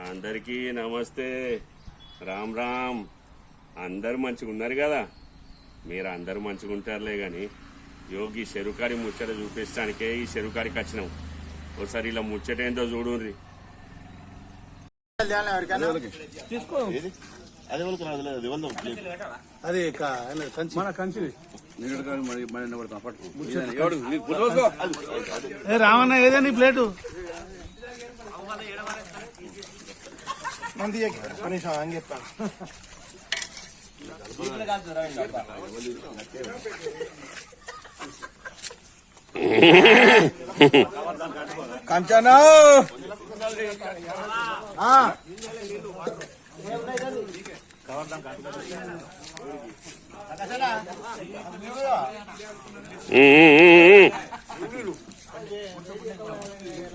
అందరికీ నమస్తే, రామ్ రామ్. అందరు మంచిగా ఉన్నారు కదా? మీరు అందరు మంచిగా ఉంటారులే కానీ యోగి చెరుకాడి ముచ్చట చూపించడానికే ఈ చెరుకాడికి వచ్చినాం. ఒకసారి ఇలా ముచ్చట ఏందో చూడుండ్రి. రామన్న ఏదని ప్లేటు మంది కనీసం అని చెప్తాను. కంచనా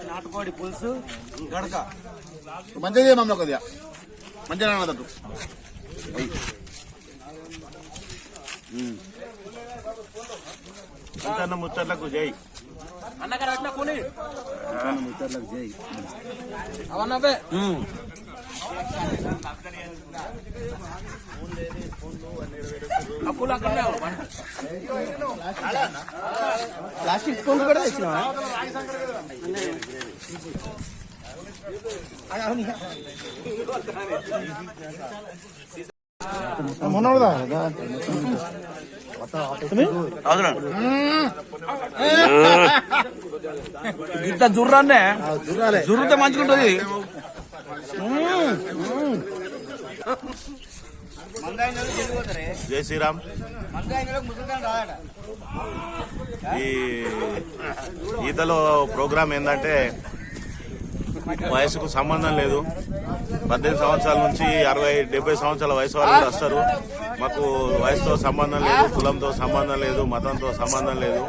నాటుకోడి పులుసు గడక మంచిగా మమ్మల్ని కొద్దిగా మంచిగా అన్నదట్టు అంతన్న ముచ్చట్లకు జై ముచ్చట్లకు జై ప్లాస్టిక్ స్పూన్ కూడా తెచ్చినా మొన్నదా ఇంత జుర్రాన్నే జుర్రుతే మంచిగుంటది. జై శ్రీరామ్. ఈ ఈతలో ప్రోగ్రాం ఏంటంటే వయసుకు సంబంధం లేదు. 18 సంవత్సరాల నుంచి 60-70 సంవత్సరాల వయసు వాళ్ళు కూడా వస్తారు. మాకు వయసుతో సంబంధం లేదు, కులంతో సంబంధం లేదు, మతంతో సంబంధం లేదు.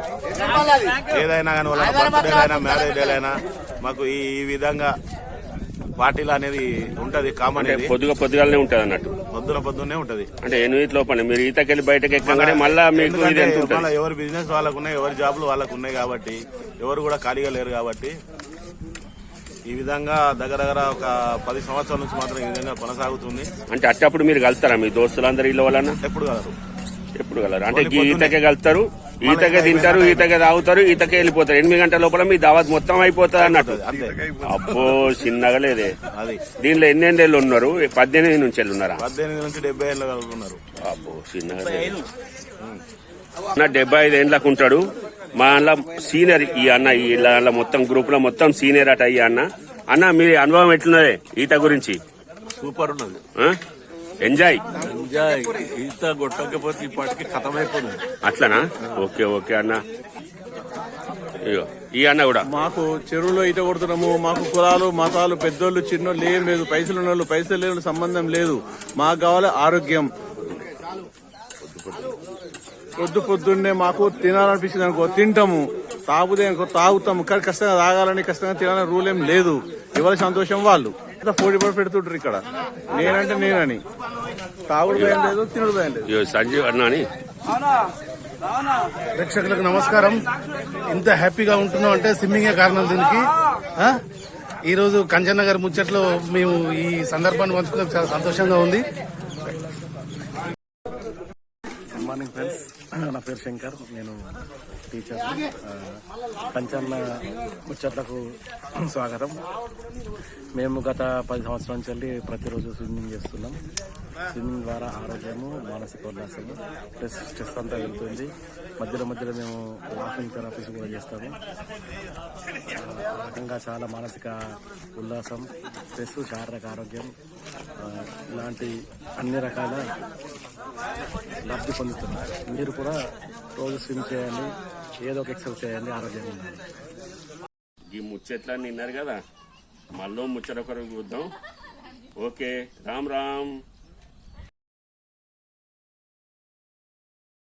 ఏదైనా కానీ వాళ్ళ బర్త్డేలైనా మ్యారేజ్ డేలైనా మాకు ఈ విధంగా పార్టీలు అనేది ఉంటది. కామన్ పొద్దుగానే ఉంటది అన్నట్టు, పొద్దున్నే ఉంటది. అంటే 8 లోపల మీరు ఈతకెళ్ళి బయటకు ఎక్కగానే మళ్ళీ మీకు ఎవరి బిజినెస్ వాళ్ళకు ఉన్నాయి, ఎవరి జాబులు వాళ్ళకు ఉన్నాయి కాబట్టి ఎవరు కూడా ఖాళీగా లేరు కాబట్టి ఈ విధంగా దగ్గర ఒక 10 సంవత్సరాల నుంచి మాత్రం ఈ విధంగా కొనసాగుతుంది. అంటే అట్టప్పుడు మీరు కలుస్తారా మీ దోస్తులందరూ ఇళ్ళ వాళ్ళన్నా? ఎప్పుడు కలరు అంటే ఈతకే కలుస్తారు, ఈతకే తింటారు, ఈతకే తాగుతారు, ఈతకే వెళ్ళిపోతారు. 8 గంటల లోపల మీ దావత్ మొత్తం అయిపోతుంది అన్నట్టు. అబ్బో చిన్నగా లేదే. దీనిలో ఎన్నేళ్ళు ఉన్నారు? 18 నుంచి ఉన్నారా? 18 నుంచి 70 ఏళ్ళు ఉన్నారు. అబ్బో చిన్నగా 75 ఏళ్ళకు ఉంటాడు. మా అన్న సీనియర్ ఈ అన్న, ఈ మొత్తం గ్రూప్ లో మొత్తం సీనియర్ అట ఈ అన్న. అన్న మీ అనుభవం ఎట్లున్నది ఈత గురించి? సూపర్ ఉన్నది. ఎంజాయ్ ఈత కొట్టకపోతే ఇప్పటికి ఖతమైపోయింది. అట్లనా? ఓకే అన్న. ఈ అన్న కూడా మాకు చెరువులో ఈత కొడుతున్నాము. మాకు కులాలు మతాలు పెద్దోళ్ళు చిన్నోళ్ళు ఏం లేదు. పైసలు ఉన్నోళ్ళు పైసలు లేని సంబంధం లేదు. మాకు కావాలి ఆరోగ్యం. పొద్దున్నే మాకు తినాలనిపించింది అనుకో తింటాము, తాగుదే అనుకో తాగుతాము. కానీ కష్టంగా తాగాలని కష్టంగా తినాలని రూల్ ఏం లేదు. ఎవరి సంతోషం వాళ్ళు పోటీ పెడుతుంటారు ఇక్కడ. నేనని తాగుడు భయం లేదు, తినడు భయం లేదు. సంజీవ్ అన్న అని ప్రేక్షకులకు నమస్కారం. ఇంత హ్యాపీగా ఉంటున్నాం అంటే స్విమ్మింగే కారణం దీనికి. ఈ రోజు కంచన్న గారి ముచ్చట్లో మేము ఈ సందర్భాన్ని పంచుకున్నాం, చాలా సంతోషంగా ఉంది. గుడ్ మార్నింగ్ ఫ్రెండ్స్, నా పేరు శంకర్, నేను టీచర్. కంచన్న ముచ్చట్లకు స్వాగతం. మేము గత 10 సంవత్సరాల నుంచి వెళ్ళి ప్రతిరోజు స్విమ్మింగ్ చేస్తున్నాం. స్విమ్మింగ్ ద్వారా ఆరోగ్యము, మానసిక ఉల్లాసము, స్ట్రెస్ అంతా వెళ్తుంది. మధ్యలో మేము లాఫింగ్ థెరపీస్ కూడా చేస్తాము. ఆ రకంగా చాలా మానసిక ఉల్లాసం, స్ట్రెస్, శారీరక ఆరోగ్యం ఇలాంటి అన్ని రకాల లబ్ధి పొందుతున్నారు. మీరు కూడా రోజు స్విమ్ చేయండి, ఏదో ఒక ఎక్సర్సైజ్ చేయండి, ఆరోగ్యంగా ఉండాలి. ఈ ముచ్చట్లన్నీ విన్నారు కదా, మళ్ళీ ముచ్చట ఒకరు చూద్దాం. ఓకే, రామ్ రామ్.